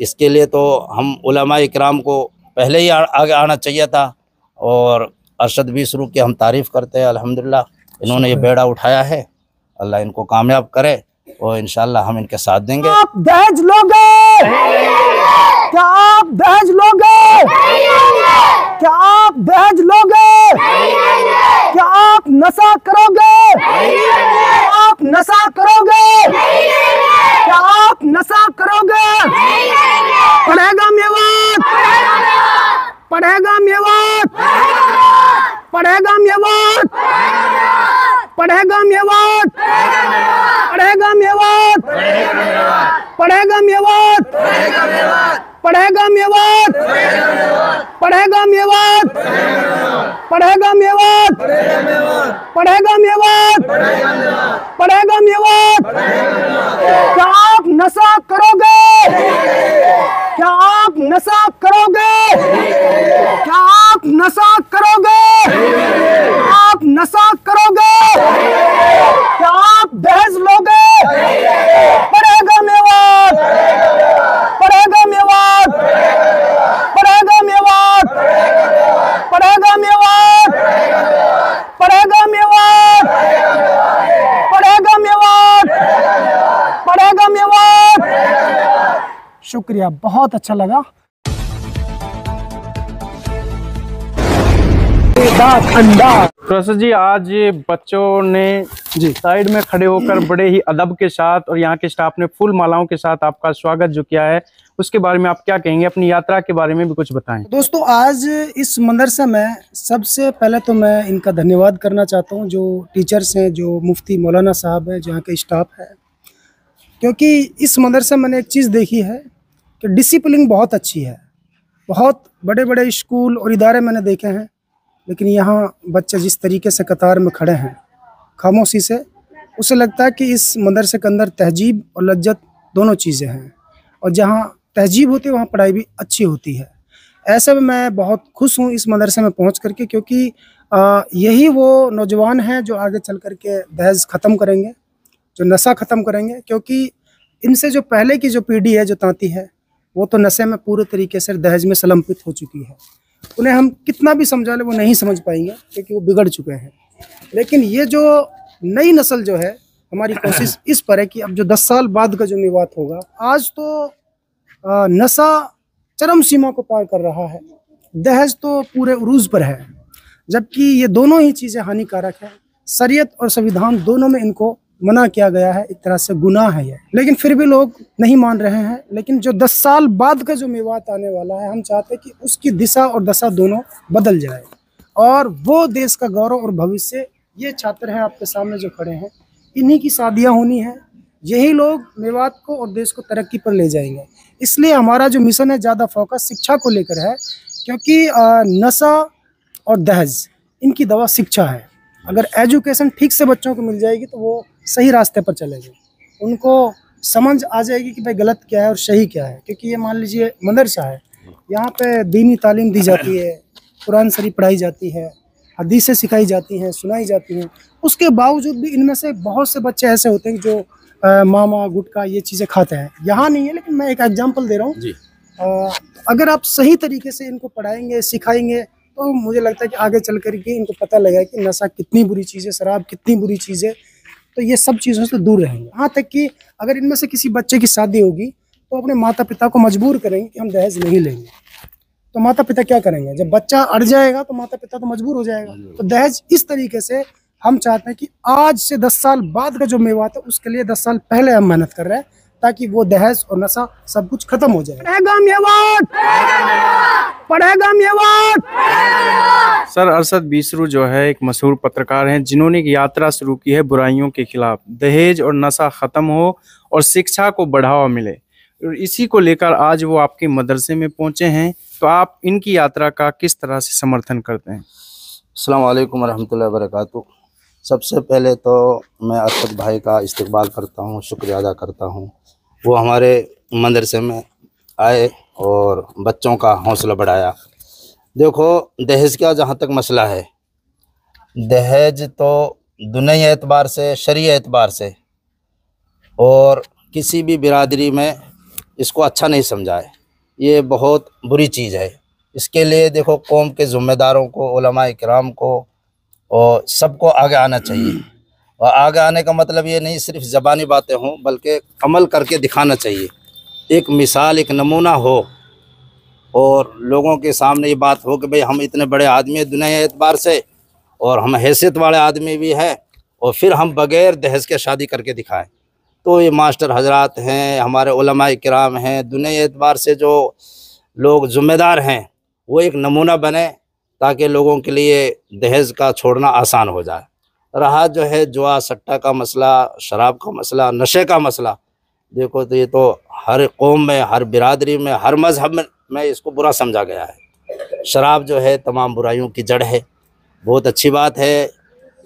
इसके लिए तो हम उलमा इकराम को पहले ही आगे आना चाहिए था। और अरशद बीसरू की हम तारीफ़ करते हैं, अल्हम्दुलिल्लाह इन्होंने ये बेड़ा उठाया है। अल्लाह इनको कामयाब करे और इंशाअल्लाह हम इनके साथ देंगे। आप दहेज लोगे? क्या आप दहेज लोगे? क्या आप दहेज लोगे? क्या आप नशा करोगे? आप नशा करोगे? क्या आप नशा करोगे? पढ़ेगा मेवात, पढ़ेगा मेवात, पढ़ेगा मेवात, पढ़ेगा मेवात, पढ़ेगा मेवात, पढ़ेगा मेवात, पढ़ेगा मेवात, पढ़ेगा मेवात, पढ़ेगा मेवात, पढ़ेगा मेवात, पढ़ेगा मेवात। क्या आप नशा करोगे? क्या आप नशा करोगे? क्या आप नशा करोगे? आप नशा करोगे? क्या आप दहेज लोगे? पढ़ेगा मेवात, पढ़ेगा मेवात, पढ़ेगा मेवात, पढ़ेगा मेवात, पढ़ेगा मेवात, पढ़ेगा मेवात, पढ़ेगा मेवात। शुक्रिया, बहुत अच्छा लगा। प्रोफेसर जी, आज बच्चों ने साइड में खड़े होकर बड़े ही अदब के साथ और यहाँ के स्टाफ ने फूल मालाओं के साथ आपका स्वागत जो किया है, उसके बारे में आप क्या कहेंगे? अपनी यात्रा के बारे में भी कुछ बताएं। दोस्तों, आज इस मदरसे में सबसे पहले तो मैं इनका धन्यवाद करना चाहता हूँ, जो टीचर्स हैं, जो मुफ्ती मौलाना साहब हैं, जो यहाँ के स्टाफ है। क्योंकि इस मदरसे में मैंने एक चीज़ देखी है कि डिसिप्लिन बहुत अच्छी है। बहुत बड़े बड़े स्कूल और इदारे मैंने देखे हैं, लेकिन यहाँ बच्चे जिस तरीके से कतार में खड़े हैं खामोशी से, उसे लगता है कि इस मदरसे के अंदर तहजीब और लज्जत दोनों चीज़ें हैं, और जहाँ तहजीब होती है वहाँ पढ़ाई भी अच्छी होती है। ऐसे में मैं बहुत खुश हूँ इस मदरसे में पहुँच करके, क्योंकि यही वो नौजवान हैं जो आगे चल कर के दहेज ख़त्म करेंगे, जो नशा ख़त्म करेंगे। क्योंकि इनसे जो पहले की जो पीढ़ी है, जो तांती है, वो तो नशे में पूरे तरीके से दहेज में संलग्नित हो चुकी है। उन्हें हम कितना भी समझा ले वो नहीं समझ पाएंगे, क्योंकि वो बिगड़ चुके हैं। लेकिन ये जो नई नस्ल जो है, हमारी कोशिश इस पर है कि अब जो 10 साल बाद का जो मेवात होगा, आज तो नशा चरम सीमा को पार कर रहा है, दहेज तो पूरे उरूज पर है, जबकि ये दोनों ही चीज़ें हानिकारक है। शरीयत और संविधान दोनों में इनको मना किया गया है, एक तरह से गुनाह है ये, लेकिन फिर भी लोग नहीं मान रहे हैं। लेकिन जो 10 साल बाद का जो मेवात आने वाला है, हम चाहते हैं कि उसकी दिशा और दशा दोनों बदल जाए, और वो देश का गौरव और भविष्य ये छात्र हैं आपके सामने जो खड़े हैं, इन्हीं की शादियां होनी है। यही लोग मेवात को और देश को तरक्की पर ले जाएंगे। इसलिए हमारा जो मिशन है, ज़्यादा फोकस शिक्षा को लेकर है, क्योंकि नशा और दहेज इनकी दवा शिक्षा है। अगर एजुकेशन ठीक से बच्चों को मिल जाएगी तो वो सही रास्ते पर चलेंगे, उनको समझ आ जाएगी कि भाई गलत क्या है और सही क्या है। क्योंकि ये मान लीजिए मदरसा है, यहाँ पे दीनी तालीम दी जाती है, कुरान शरीफ पढ़ाई जाती है, हदीसें सिखाई जाती हैं, सुनाई जाती हैं। उसके बावजूद भी इनमें से बहुत से बच्चे ऐसे होते हैं जो मामा गुटखा ये चीज़ें खाते हैं। यहाँ नहीं है, लेकिन मैं एक एग्जाम्पल दे रहा हूँ। अगर आप सही तरीके से इनको पढ़ाएंगे, सिखाएंगे, तो मुझे लगता है कि आगे चल कर के इनको पता लगेगा कि नशा कितनी बुरी चीज़ है, शराब कितनी बुरी चीज़ है। तो ये सब चीज़ों से दूर रहेंगे। यहाँ तक कि अगर इनमें से किसी बच्चे की शादी होगी तो अपने माता पिता को मजबूर करेंगे कि हम दहेज नहीं लेंगे, तो माता पिता क्या करेंगे? जब बच्चा अड़ जाएगा तो माता पिता तो मजबूर हो जाएगा। तो दहेज इस तरीके से हम चाहते हैं कि आज से 10 साल बाद का जो मेवात है, उसके लिए 10 साल पहले हम मेहनत कर रहे हैं, ताकि वो दहेज और नशा सब कुछ खत्म हो जाए। पढ़ेगा मेवात, पढ़ेगा मेवात। सर, अरशद बीसरू जो है एक मशहूर पत्रकार हैं, जिन्होंने एक यात्रा शुरू की है बुराइयों के खिलाफ, दहेज और नशा ख़त्म हो और शिक्षा को बढ़ावा मिले, और इसी को लेकर आज वो आपके मदरसे में पहुंचे हैं। तो आप इनकी यात्रा का किस तरह से समर्थन करते हैं? अस्सलाम वालेकुम रहमतुल्लाहि व बरकातहू। सबसे पहले तो मैं अरशद भाई का इस्तकबाल करता हूँ, शुक्रिया अदा करता हूँ। वो हमारे मदरसे में आए और बच्चों का हौसला बढ़ाया। देखो, दहेज का जहाँ तक मसला है, दहेज तो दुनियाई एतबार से, शरई एतबार से और किसी भी बिरादरी में इसको अच्छा नहीं समझा है। ये बहुत बुरी चीज़ है। इसके लिए देखो कौम के ज़िम्मेदारों को, उलमाए किराम को और सबको आगे आना चाहिए। और आगे आने का मतलब ये नहीं सिर्फ ज़बानी बातें हों, बल्कि अमल करके दिखाना चाहिए। एक मिसाल, एक नमूना हो और लोगों के सामने ये बात हो कि भाई हम इतने बड़े आदमी हैं दुनिया के एतबार से, और हम हैसियत वाले आदमी भी हैं, और फिर हम बग़ैर दहेज के शादी करके दिखाएं। तो ये मास्टर हजरात हैं, हमारे उलमाए किराम हैं, दुनिया के एतबार से जो लोग ज़िम्मेदार हैं, वो एक नमूना बने ताकि लोगों के लिए दहेज का छोड़ना आसान हो जाए। रहा जो है जुआ सट्टा का मसला, शराब का मसला, नशे का मसला, देखो तो ये तो हर कौम में, हर बिरादरी में, हर मज़हब में इसको बुरा समझा गया है। शराब जो है तमाम बुराइयों की जड़ है। बहुत अच्छी बात है।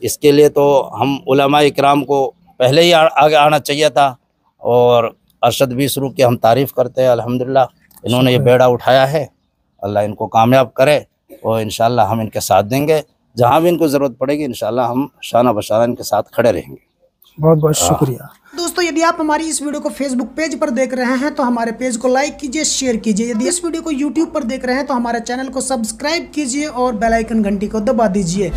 इसके लिए तो हम उलमाए किराम को पहले ही आगे आना चाहिए था, और अरशद बीसरू की हम तारीफ़ करते हैं। अल्हम्दुलिल्लाह इन्होंने ये बेड़ा उठाया है। अल्लाह इनको कामयाब करे और इंशाअल्लाह हम इनके साथ देंगे। जहाँ भी इनको ज़रूरत पड़ेगी इंशाअल्लाह हम शाना बशाना इनके साथ खड़े रहेंगे। बहुत बहुत शुक्रिया। दोस्तों, यदि आप हमारी इस वीडियो को फेसबुक पेज पर देख रहे हैं तो हमारे पेज को लाइक कीजिए, शेयर कीजिए। यदि इस वीडियो को यूट्यूब पर देख रहे हैं तो हमारे चैनल को सब्सक्राइब कीजिए और बेल आइकन घंटी को दबा दीजिए।